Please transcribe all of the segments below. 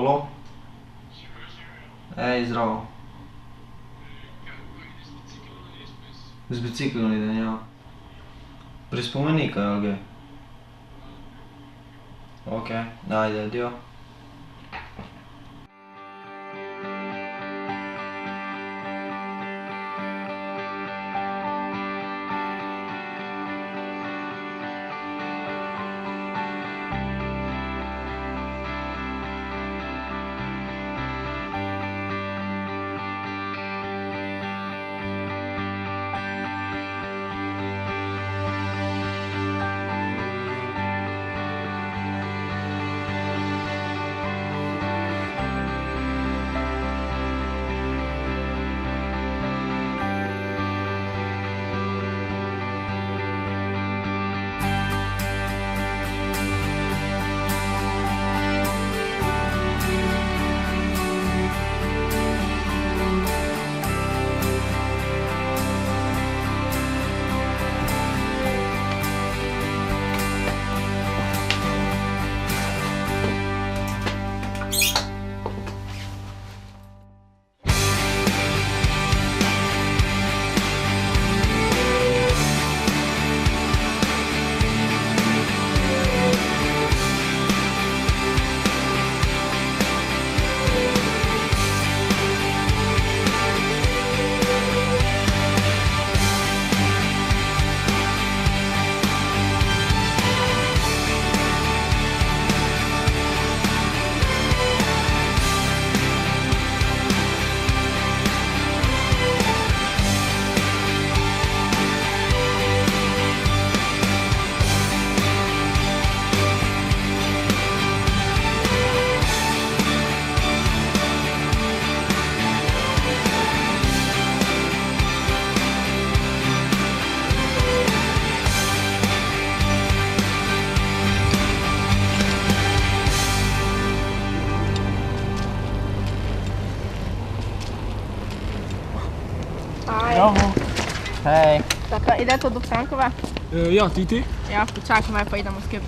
Halo? Ej, zdravo. Z biciklom idem, ja. Pri spomenika, ali kaj? Okej, ajde, adio. Bravo. Hej. Da pa ide to do Frankova? Ja, ti? Ja, počakaj malo pa idemo skupaj.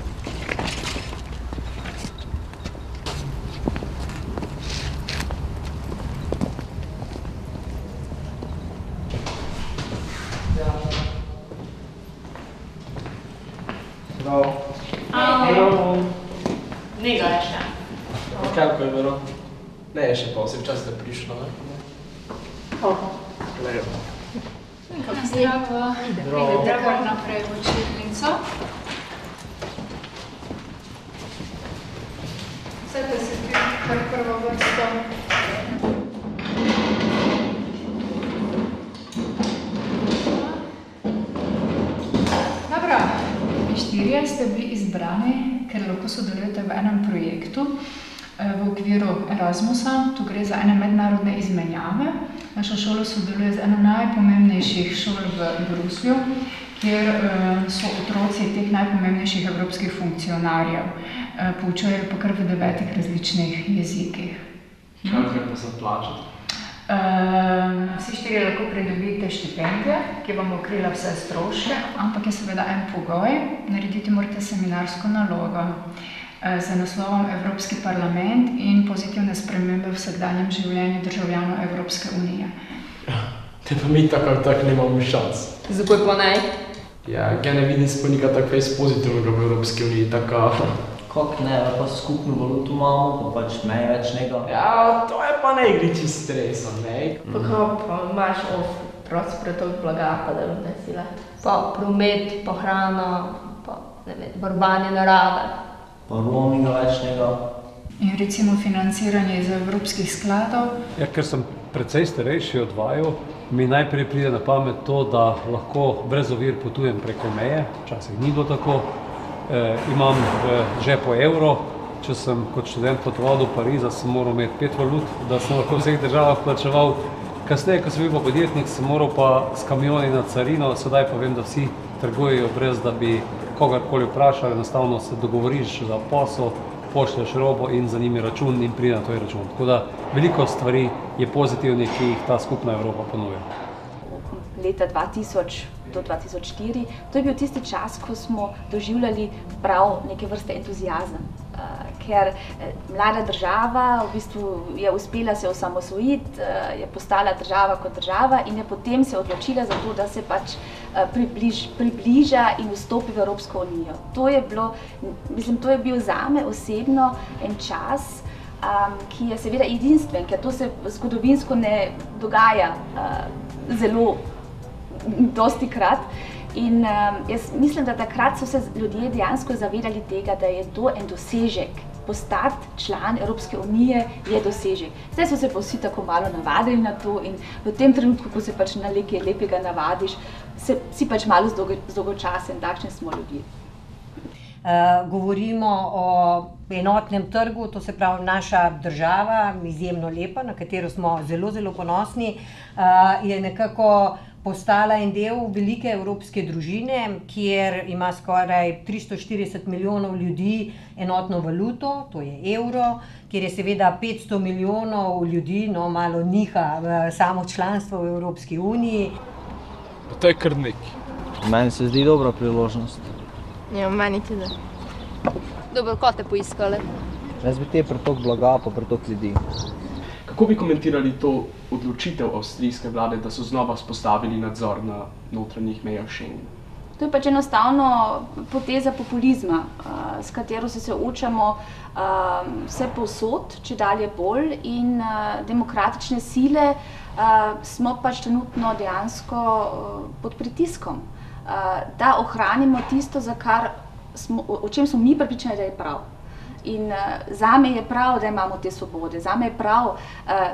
Zdravo. Bravo. Njega je še. Kako je bilo? Ne, je še pa vse čas, da prišlo, ne? Koliko? Lepo. Zdravo. Idete kar naprej v učilnico. Sedite se tu kar prvo vrsto. Dobro. Štirje ste bili izbrani, ker lahko sodelujete v enem projektu v okviru Erasmusa. Tu gre za ene mednarodne izmenjave. Naša šola sodeluje z eno najpomembnejših šol v Bruslju, kjer so otroci teh najpomembnejših evropskih funkcionarjev. Poučujejo pa kar v 9 različnih jezikih. Kako je pa za plačati? Vsi štirje lahko pridobite štipendije, ki vam bo krila vse stroške, ampak je seveda en pogoj, narediti morate seminarsko nalogo z naslovom Evropski parlament in pozitivne spremembe v vsakdanjem življenju državljanov Evropske unije. Te pa mi tako nemamo šans. Zakaj pa ne? Ja, kaj ne vidim spolnika tako fejs pozitivnega v Evropski uniji, tako... Kako ne, pa skupno valuto imamo, pa pač meje več njega. Ja, to je pa ne igriči stresa, ne? Pa kako pa imaš prost pretok blaga, pa delovne sile? Pa promet, pa hrana, pa ne vem, varovanje narave. Pa roaminga več njega. In recimo financiranje iz evropskih skladov. Ja, ker sem precej starejši od vaju, mi najprej pride na pamet to, da lahko brez ovir potujem preko meje. Včasih ni bilo tako. Imam v žepu evro. Če sem kot študent potoval do Pariza, sem moral imeti 5 valut, da sem lahko v vseh državah plačeval. Kasneje, ko sem bil pa podjetnik, sem moral pa s kamioni na carino, sedaj pa vem, da vsi trgujejo brez, da bi kogarkoli vprašali, enostavno se dogovoriš za posel, pošlješ robo in za njimi račun in pride na tvoj račun. Tako da veliko stvari je pozitivnih, ki jih ta skupna Evropa ponuja. Leta 2000 do 2004, to je bil tisti čas, ko smo doživljali prav neke vrste entuziazem. ker mlada država v bistvu je uspela se osamosvojiti, je postala država kot država in je potem se odločila za to, da se pač približa in vstopi v Evropsko unijo. To je bilo, mislim, to je bil zame osebno en čas, ki je seveda edinstven, ker to se zgodovinsko ne dogaja zelo dostikrat. In jaz mislim, da takrat so se ljudje dejansko zavedali tega, da je to en dosežek. Postati član Evropske unije je dosežek. Zdaj so se pa vsi tako malo navadili na to in v tem trenutku, ko se pač na nekaj lepega navadiš, si pač malo zdolgočasen, takšni smo ljudje. Govorimo o enotnem trgu, to se pravi naša država, izjemno lepa, na katero smo zelo, zelo ponosni, je nekako postala en del velike evropske družine, kjer ima skoraj 340 milijonov ljudi enotno valuto, to je evro, kjer je seveda 500 milijonov ljudi, no malo niha v samo članstvo v Evropski uniji. Pa to je kar nekaj. Meni se zdi dobra priložnost. Ja, meni tudi. Dobro, ko te poiskali? Jaz bi te pretok blaga pa pretok ljudi. Kako bi komentirali to odločitev avstrijske vlade, da so znova spostavili nadzor na notranjih mejah Schengena? To je pač enostavno poteza populizma, s katero se soočamo vse povsod, čedalje bolj, in demokratične sile smo pač trenutno dejansko pod pritiskom, da ohranimo tisto, o čem smo mi prepričani, da je prav. In zame je prav, da imamo te svobode, zame je prav,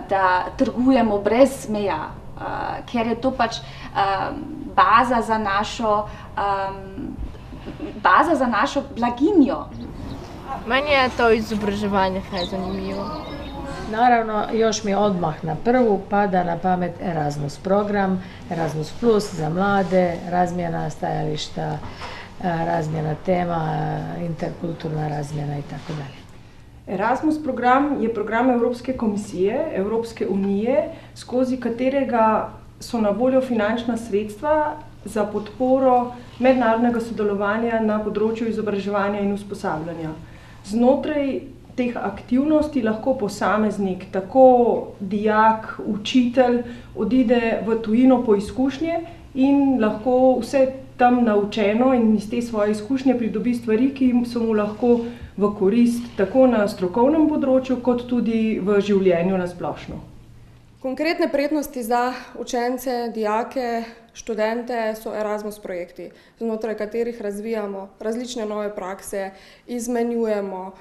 da trgujemo brez meja, ker je to pač baza za našo blaginjo. Meni je to izobraževanje fajn zanimljivo. Naravno, još mi odmah na prvu pada na pamet Erasmus program, Erasmus Plus za mlade, razmjena stajališta, razmjena tema, interkulturna razmjena i tako dalje. Erasmus program je program Evropske komisije, Evropske unije, skozi katerega so na voljo finančna sredstva za podporo mednarodnega sodelovanja na področju izobraževanja in usposabljanja. Znotraj teh aktivnosti lahko posameznik, tako dijak, učitelj, odide v tujino po izkušnje in lahko vse tam naučeno in iz te svoje izkušnje pridobi stvari, ki so mu lahko v korist tako na strokovnem področju, kot tudi v življenju na splošno. Konkretne prednosti za učence, dijake, študente so Erasmus projekti, znotraj katerih razvijamo različne nove prakse, izmenjujemo.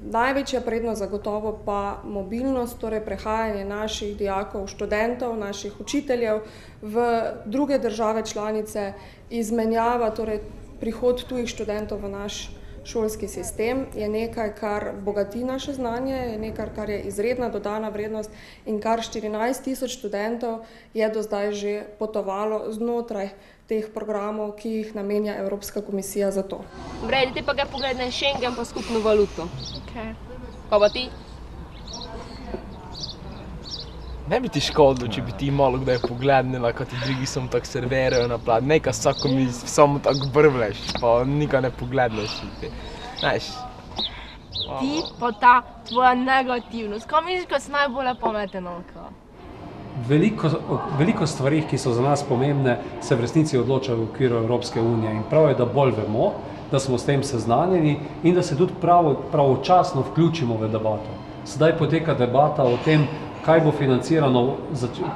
Največja prednost zagotovo pa mobilnost, torej prehajanje naših dijakov, študentov, naših učiteljev v druge države članice, izmenjava, torej prihod tujih študentov v naš šolski sistem je nekaj, kar bogati naše znanje, je nekaj, kar je izredna dodana vrednost in kar 14 000 študentov je do zdaj že potovalo znotraj teh programov, ki jih namenja Evropska komisija za to. Bredi, ti pa ga pogledaj Schengen pa skupno valuto. Okay. Pa ti? Ne bi ti škodilo, če bi ti malo kdaj poglednila, kot ti drugi sem tako serverajo na plat. Nekaj vsako mi samo tako brvleš, pa nikaj ne pogledneš. Znaš? Ti pa ta tvoja negativnost. Kaj misliš, ko si najbolj pameten? Veliko stvari, ki so za nas pomembne, se v resnici odločajo v okviru Evropske unije in prav je, da bolj vemo, da smo s tem seznanjeni in da se tudi pravočasno vključimo v debato. Sedaj poteka debata o tem, kaj bo financirano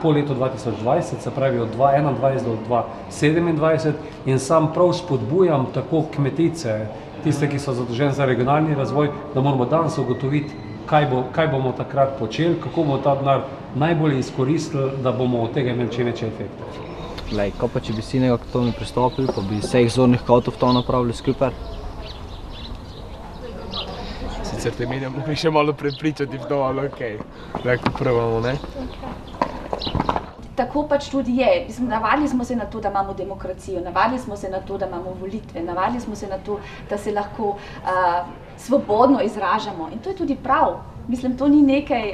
po letu 2020, se pravi od 2021 do 2027 in sam prav spodbujam tako kmetice, tiste, ki so zadolženi za regionalni razvoj, da moramo danes ugotoviti, kaj bomo takrat počeli, kako bomo ta denar najbolj izkoristili, da bomo od tega imeli čim večje efekte. Lej, kaj pa če bi vsi nekako k tome pristopili, pa bi vseh zornih kotov to napravili skupaj? Sicer te menja mogli še malo prepričati v to, ali okej. Lahko probamo, ne? Tako pač tudi je. Navadili smo se na to, da imamo demokracijo, navadili smo se na to, da imamo volitve, navadili smo se na to, da se lahko svobodno izražamo. In to je tudi prav. Mislim, to ni nekaj,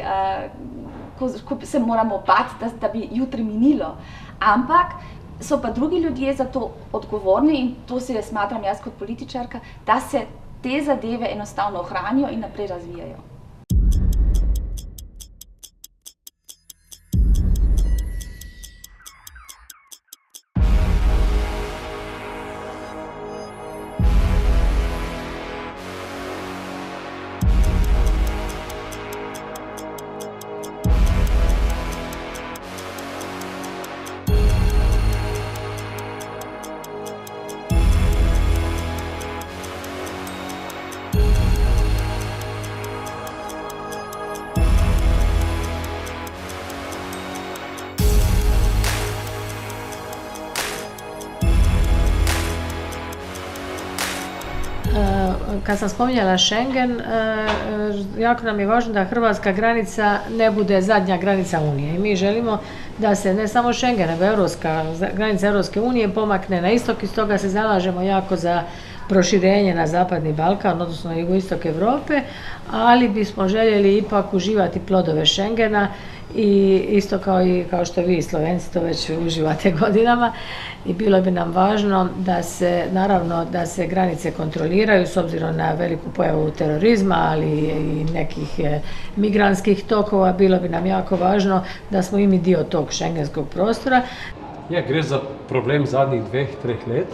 ko se moramo bati, da bi jutri minilo. Ampak so pa drugi ljudje za to odgovorni in to se smatram jaz kot političarka, da se te zadeve enostavno ohranijo in naprej razvijajo. Kad sam spominjala Schengen, jako nam je važno da hrvatska granica ne bude zadnja granica Unije. I mi želimo da se ne samo Schengen, nego granica Europske unije pomakne na istok i stoga se zalažemo jako za proširenje na Zapadni Balkan, odnosno na jugoistok Europe, ali bismo željeli ipak uživati plodove Schengena i isto kao što vi Slovenci to već uživate godinama i bilo bi nam važno da se granice kontroliraju s obzirom na veliku pojavu terorizma, ali i nekih migrantskih tokova, bilo bi nam jako važno da smo i mi dio tog šengenskog prostora. Gre za problem zadnjih 2-3 let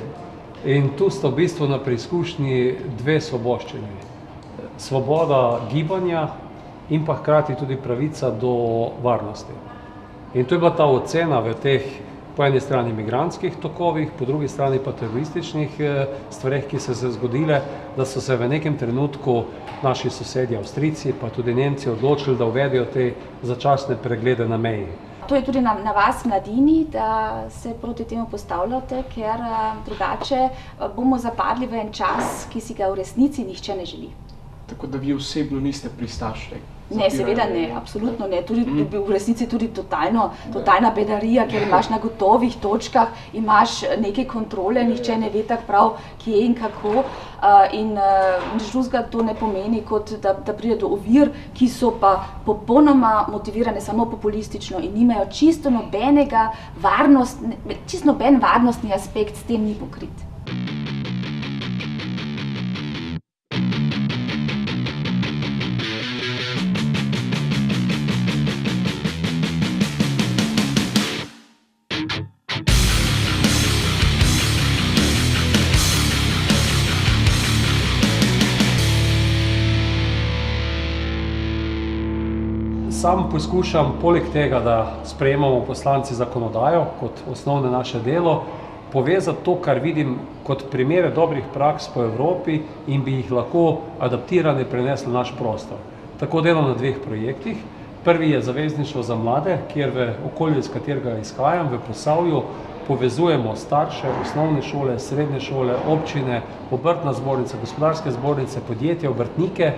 in tu sta v bistvu na preizkušnji dve svoboščini. Svoboda gibanja in pa hkrati tudi pravica do varnosti. In to je bila ta ocena v teh po eni strani migrantskih tokovih, po drugi strani pa terorističnih stvareh, ki so se zgodile, da so se v nekem trenutku naši sosedje Avstrijci pa tudi Nemci odločili, da uvedejo te začasne preglede na meji. To je tudi na vas, mladini, da se proti temu postavljate, ker drugače bomo zapadli v en čas, ki si ga v resnici nihče ne želi. Tako da vi osebno niste pristaš? Ne, seveda ne, absolutno ne. Tudi v resnici tudi totalna bedarija, ker imaš na gotovih točkah, imaš neke kontrole, nihče ne ve tako prav, kje in kako. In nič drugega to ne pomeni, kot da pride do ovir, ki so pa popolnoma motivirane samo populistično in nimajo čisto noben varnostni aspekt s tem ni pokrit. Sam poskušam, poleg tega, da sprejemamo poslanci zakonodajo kot osnovne naše delo, povezati to, kar vidim kot primere dobrih praks po Evropi in bi jih lahko adaptirane prenesli v naš prostor. Tako delam na 2 projektih. Prvi je Zavezništvo za mlade, kjer v okolju, iz katerega izhajam, v Posavju, povezujemo starše, osnovne šole, srednje šole, občine, obrtna zbornica, gospodarske zbornice, podjetja, obrtnike,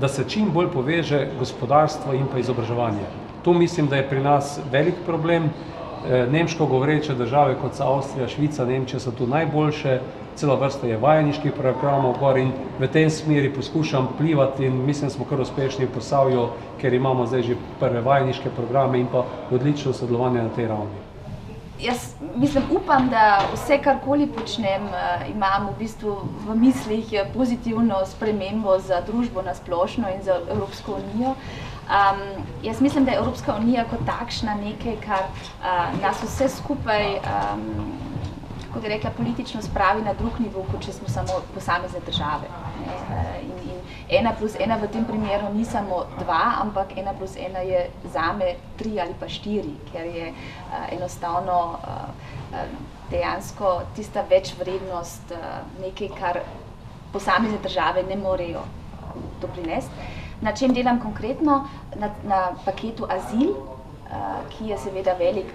da se čim bolj poveže gospodarstvo in pa izobraževanje. Tu mislim, da je pri nas velik problem. Nemško govoreče države, kot so Avstrija, Švica, Nemčija, so tu najboljše, cela vrsta je vajeniških programov gor in v tem smeri poskušam vplivati in mislim, da smo kar uspešni v Posavju, ker imamo zdaj že prve vajeniške programe in pa odlično sodelovanje na tej ravni. Jaz upam, da vse, karkoli počnem, imam v bistvu v mislih pozitivno spremembo za družbo na splošno in za Evropsko unijo. Jaz mislim, da je Evropska unija kot takšna nekaj, kar nas vse skupaj, kako bi rekla, politično spravi na drug nivo, kot če smo samo posamezne države. In 1+1 v tem primeru ni samo 2, ampak 1+1 je zame 3 ali pa 4, ker je enostavno dejansko tista večvrednost nekaj, kar posamezne države ne morejo doprinesti. Na čem delam konkretno? Na paketu azil, ki je seveda velik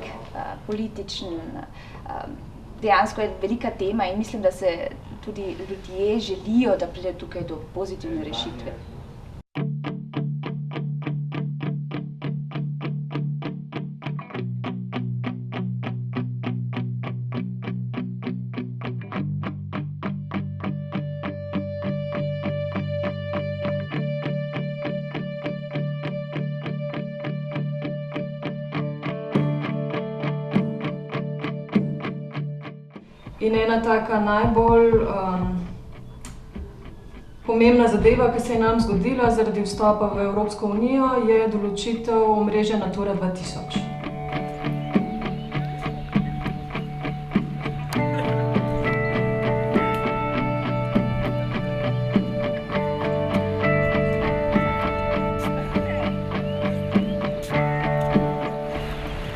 političen, dejansko je velika tema in mislim, da se tudi ljudje želijo, da pride tukaj do pozitivne rešitve. In ena taka najbolj Pomembna zadeva, ki se je nam zgodila zaradi vstopa v Evropsko unijo, je določitev omrežja Natura 2000.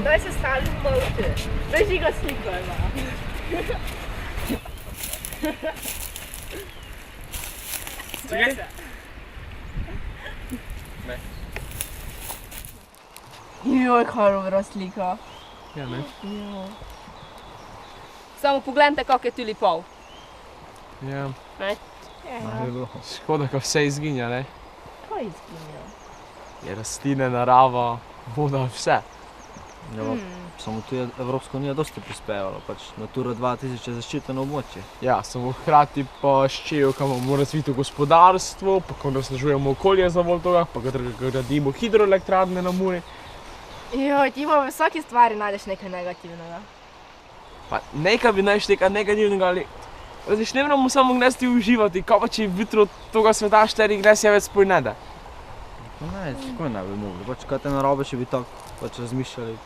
Daj se stavim molti, beži ga sliko ima. Joj, kaj dobra slika. Ja, ne? Samo pogledajte, kako je tuli pol. Ja. Ne? Škoda, ko vse izginja, ne? Kaj izginja? Je rastline, narava, voda, vse. Ja, samo tu je Evropska unija dosti prispevala, pač Natura 2000 je zaščiteno območje. Ja, samo hkrati pa ščejo, kam imamo razvito gospodarstvo, pa ko nasnažujemo okolje za volj toga, pa gradimo hidroelektrarne na Muri. Joj, ti pa v vsaki stvari najdeš nekaj negativnega. Pa nekaj bi našli nekaj negativnega, ali različ, ne moramo samo gnesti uživati, kaj pa če vitro toga sveta 4 gnesi več spoj ne da. Ne, tako ne bi mogli, pač kaj te narobe, če bi tako pač razmišljali.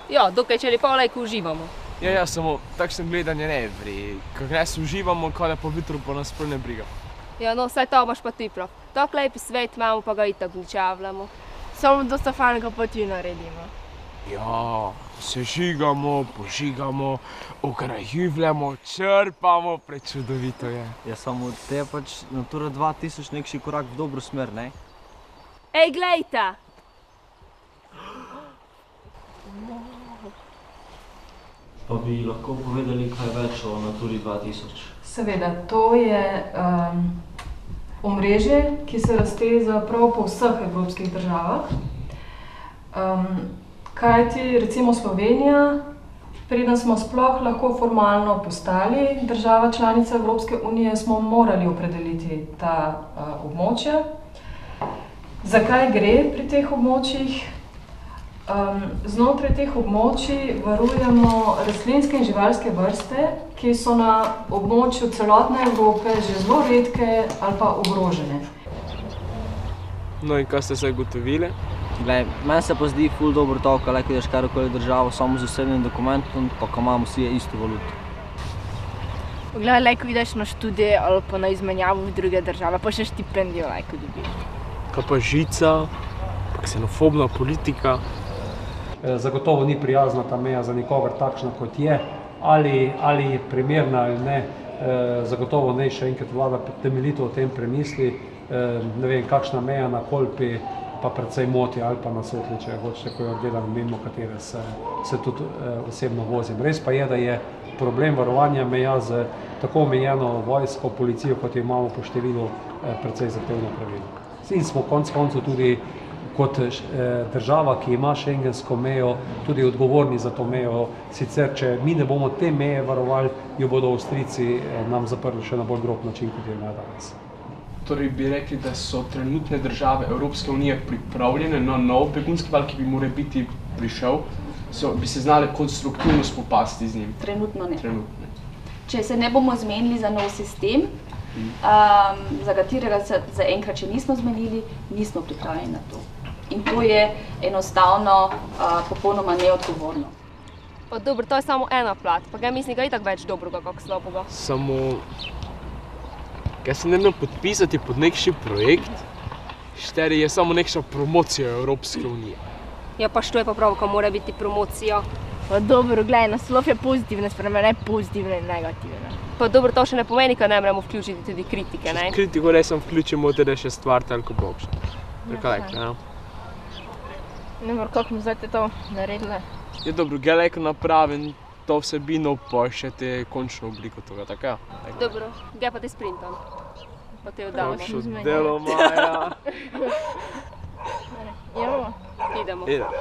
Ja, dokaj če lepo lajko uživamo. Ja, samo takšno gledanje ne vri, ko gnesi uživamo, kaj pa vitro pa nas spoj ne briga. Ja, no, saj to imaš pa ti prav. Tak lepi svet imamo, pa ga itak ničavljamo. Samo dosta fajnega pa ti naredimo. Ja, sežigamo, požigamo, okrajivljamo, črpamo, prečudovito je. Ja, samo te pač Natura 2000 nekši korak v dobro smer, ne? Ej, glejta! Pa bi lahko povedali kaj več o Naturi 2000? Seveda, to je omrežje, ki se razteza prav po vseh evropskih državah. Kajti recimo Slovenija, preden smo sploh lahko formalno postali država članica Evropske unije, smo morali opredeliti ta območja. Zakaj gre pri teh območjih? Znotraj teh območij varujemo rastlinske in živalske vrste, ki so na območju celotne Evrope že zelo redke ali pa ogrožene. No in kaj ste se ugotovili? Glej, meni se pa zdi ful dobro to, ko lahko ideš karkoli državo samo z osebnim dokumentom, pa ko imamo vsi isto valuto. Poglej, lahko ideš na študije ali pa na izmenjavo v druge države, pa še štipendijo lahko dobiš. Kaj pa žica, pa ksenofobna politika. Zagotovo ni prijazna ta meja za nikogar takšna, kot je, ali je primerna ali ne. Zagotovo naj še enkrat vlada temeljito o tem premisli. Ne vem, kakšna meja na Kolpi pa precej moti ali pa na Sotliče, hočete, ko jo gledam, mimo katere se tudi osebno vozim. Res pa je, da je problem varovanja meja z tako omejeno vojsko, policijo, kot jo imamo po številu, precej zahtevno pravilo. In smo konec koncev tudi kot država, ki ima šengensko mejo, tudi odgovorni za to mejo. Sicer, če mi ne bomo te meje varovali, jo bodo Avstrijci nam zaprli še na bolj grob način, kot je imajo danes. Torej bi rekli, da so trenutne države Evropske unije pripravljene na nov begunski val, ki bi morebiti prišel, bi se znale konstruktivno spopasti z njim? Trenutno ne. Trenutno. Če se ne bomo zmenili za nov sistem, za katerega se zaenkrat še nismo zmenili, nismo pripravljeni na to. In to je enostavno popolnoma neodgovorno. Pa dobro, to je samo ena plat, pa kaj mislim, da je itak več dobrega, kako slabega. Samo, kaj se ne podpisati pod nekši projekt, šteri je samo nekša promocija Evropske unije. Ja, pa što je pa prav, ko mora biti promocija? Pa dobro, gledaj, naslov je pozitivne spremembe, ne pozitivne in negativne. Pa dobro, to še ne pomeni, da ne moramo vključiti tudi kritike, ne? Kritiko ne samo vključimo, da je še stvar tako bogša. Prekalekno, ja. Ne vem, kako smo zdaj to naredili. Je dobro, Geleko napravim to vsebino, pa še te končno obliko toga, tako? Dobro, gdje pa te sprintam? Pa te oddamo. Kakšo delo, Maja. Idemo? Idemo.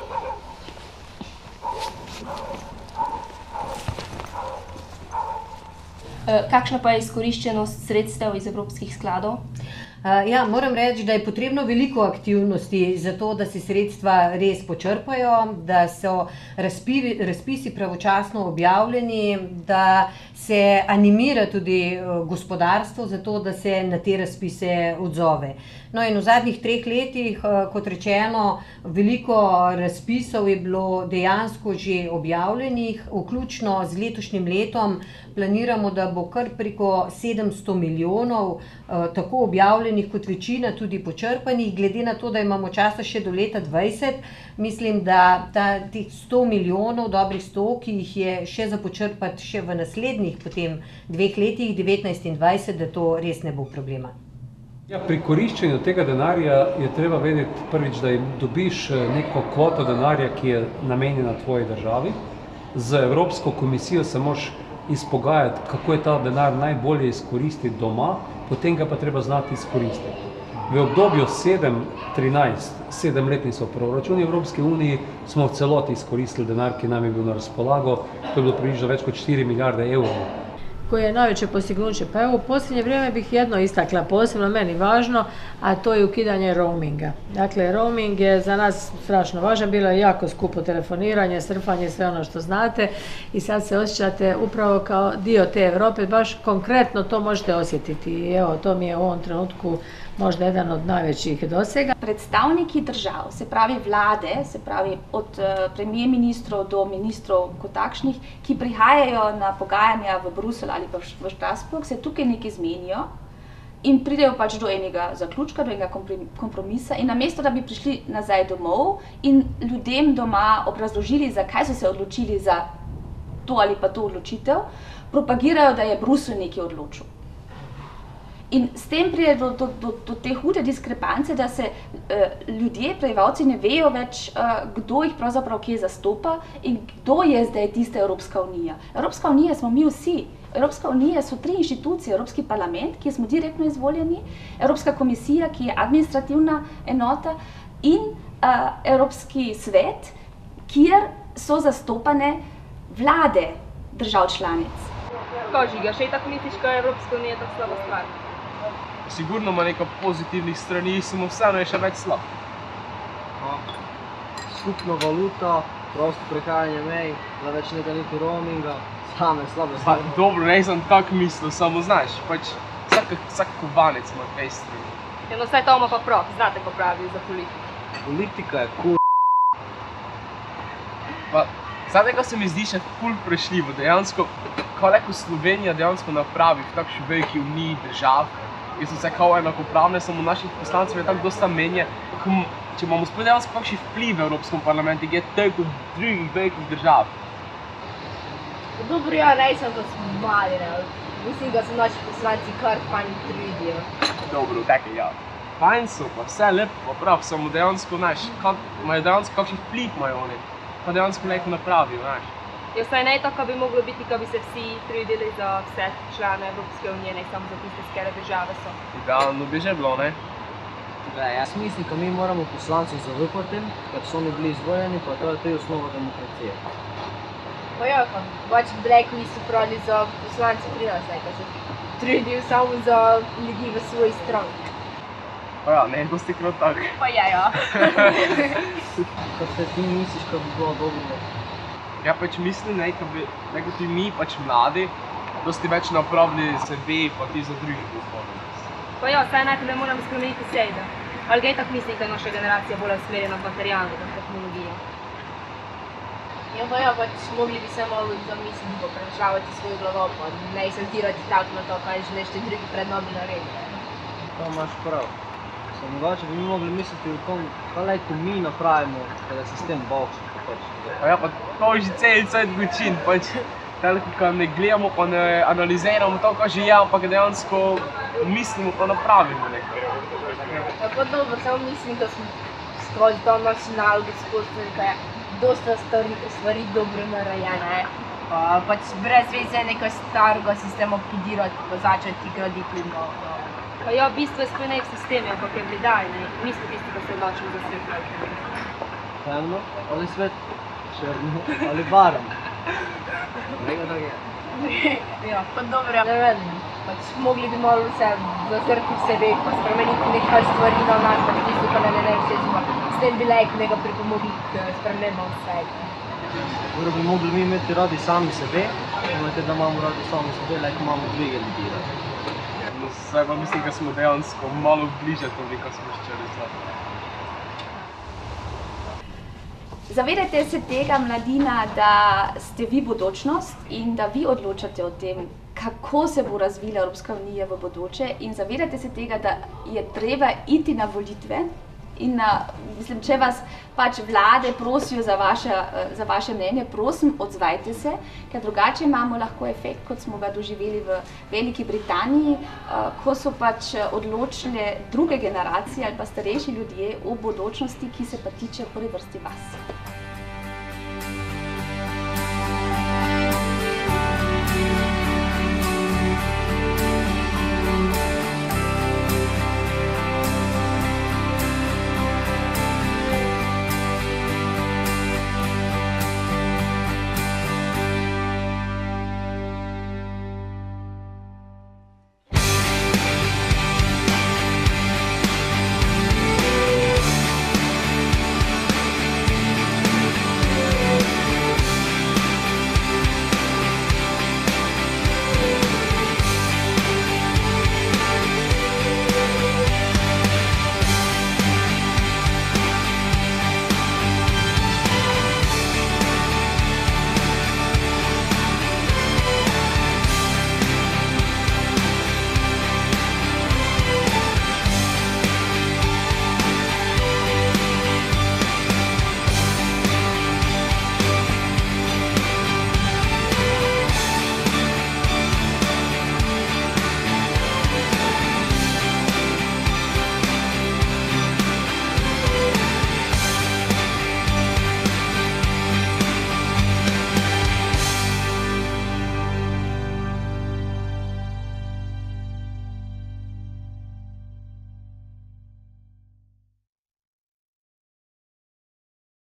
Kakšna pa je izkoriščenost sredstev iz evropskih skladov? Ja, moram reči, da je potrebno veliko aktivnosti za to, da se sredstva res počrpajo, da so razpisi pravočasno objavljeni, da se animira tudi gospodarstvo za to, da se na te razpise odzove. No in v zadnjih 3 letih, kot rečeno, veliko razpisov je bilo dejansko že objavljenih, vključno z letošnjim letom planiramo, da bo kar preko 700 milijonov tako objavljenih kot večina tudi počrpanih. Glede na to, da imamo časa še do leta 2020, mislim, da teh 100 milijonov, dobrih 100, ki jih je še za počrpati še v naslednjih potem 2 letih, 19 in 20, da to res ne bo problema. Ja, pri koriščenju tega denarja je treba vedeti prvič, da dobiš neko kvoto denarja, ki je namenjena tvoji državi. Z Evropsko komisijo se moraš izpogajati, kako je ta denar najbolje izkoristiti doma, potem ga pa treba znati izkoristiti. V obdobju 7-13, 7-letni so proračuni Evropske unije, smo v celoti izkoristili denar, ki nam je bil na razpolago, to je bilo približno več kot 4 milijarde evrov. Koje je najveće postignuće? Pa evo, u posljednje vrijeme bih jedno istakla, posebno meni važno, a to je ukidanje roaminga. Dakle, roaming je za nas strašno važan, bilo je jako skupo telefoniranje, surfanje, sve ono što znate i sad se osjećate upravo kao dio te Europe, baš konkretno to možete osjetiti i evo, to mi je u ovom trenutku možda jedan od najvećih dosega. Predstavniki držav, se pravi vlade, se pravi od premijer ministrov do ministrov kot takšnih, ki prihajajo na pogajanja v Bruselj ali pa v Strasbourg, se tukaj nekaj zmenijo in pridejo pač do enega zaključka, do enega kompromisa in namesto, da bi prišli nazaj domov in ljudem doma obrazložili, zakaj so se odločili za to ali pa to odločitev, propagirajo, da je Bruselj nekaj odločil. In s tem pride do te hude diskrepance, da se ljudje, prebivalci ne vejo več, kdo jih pravzaprav kje zastopa in kdo je zdaj tista Evropska unija. Evropska unija smo mi vsi. Evropska unija so 3 inštitucije, Evropski parlament, ki smo direktno izvoljeni, Evropska komisija, ki je administrativna enota in Evropski svet, kjer so zastopane vlade držav članic. Kaj Žiga, še tako misliš, da je Evropska unija tako slaba stvar? Sigurno ima nekaj pozitivnih strani, samo vseeno je še več slab. Skupna valuta, prosto prehajanje mej, da več ne niti roaminga, same slabe stvari. Dobro, nisem tak mislil, samo znaš, pač vsak kovanec ima 2 strani. Ja, no vsaj to ima pa prav, znate, ko pravijo za politiko. Politika je cool. Pa, zadnjega se mi zdi še ful prešljivo, dejansko, kaj lahko Slovenija dejansko napravi v takšni veliki uniji držav, ki so se kao enakopravne, samo naših poslancev je tako dosta menje, če imamo sploh dejansko kakšen vpliv v Evropskem parlamentu, ki je toliko drugih velikih držav. Dobro, ja, nisem to smali, ne. Mislim, da so naši poslanci kar fajn trudijo. Dobro, tako ja. Fajn so, pa vse lepo, pa prav, samo dejansko, znaš, imajo dejansko kakšen vpliv imajo oni, pa dejansko nekaj napravijo, znaš. Ja, vsaj ne tako bi moglo biti, ko bi se vsi trudili za vse člane Evropske unije, ne samo za tiste, skere države so. Idealno bi že bilo, ne? Jaz mislim, da mi moramo poslancem zaupati, ker so oni bili izvoljeni, pa to je tudi osnova demokracije. Pa ja, pa pač Blacki so pravili za poslance pri nas, ne, ko se trudijo samo za ljudi v svoji stranki. Pa ja, ne, dosti krat tak. Pa ja. Kaj se ti misliš, da bi bilo dobro? Ja, pač mislim, da bi tudi mi, pač mladi, dosti več napravili sebe, pa ti za drugih gospodov. Pa ja, saj najprej moramo spremeniti sebe. Ali kaj tako mislim, da je naša generacija bolj usmerjena v materialno, v tehnologijo? Ja, pa ja, pač mogli bi se malo zamisliti, pa premešavati svoj glavo, pa ne sentirati tako na to, kaj želiš ti drugi pred nami narediti. To imaš prav. Mogoče bi mi mogli misliti o tom, kaj lahko mi napravimo, da je sistem boljši. Pa ja, pa to je že cel cajt način, pač toliko, ko ne gledamo, pa ne analiziramo to, kaj že je, ampak dejansko mislimo, pa napravimo nekaj. Ja, pa dobro, samo mislim, da smo skozi to naši nalogi spustili, da je dosta stvari dobro narejene. Pa pač brez veze nekaj starega sistema podirati, pa začeti graditi novo. Pa ja, v bistvu je sploh v sistemi, ampak je vredaj, ne? Mi smo tisti, ki se odločimo za svet. Temno ali svet, črno ali barvno. Nekaj tako je. Ja, pa dobro, ne vem. pač mogli bi malo se zazrti v sebe, pa spremeniti nekaj stvari na nas, pač tisto, kar ne všeč, pa s tem bi nekaj pripomogli k spremembam v svetu. Torej bi mogli mi imeti radi sami sebe, imate, da imamo radi sami sebe, like imamo druge ljudi radi. No, zdaj pa mislim, da smo dejansko malo bliže tudi, ko smo ščeli zdaj. Zavedajte se tega, mladina, da ste vi bodočnost in da vi odločate o tem, kako se bo razvila Evropska unija v bodoče, in zavedajte se tega, da je treba iti na volitve in mislim, če vas pač vlade prosijo za vaše mnenje, prosim, odzvajte se, ker drugače imamo lahko efekt, kot smo ga doživeli v Veliki Britaniji, ko so pač odločile druge generacije ali pa starejši ljudje o bodočnosti, ki se pa tiče v prvi vrsti vas.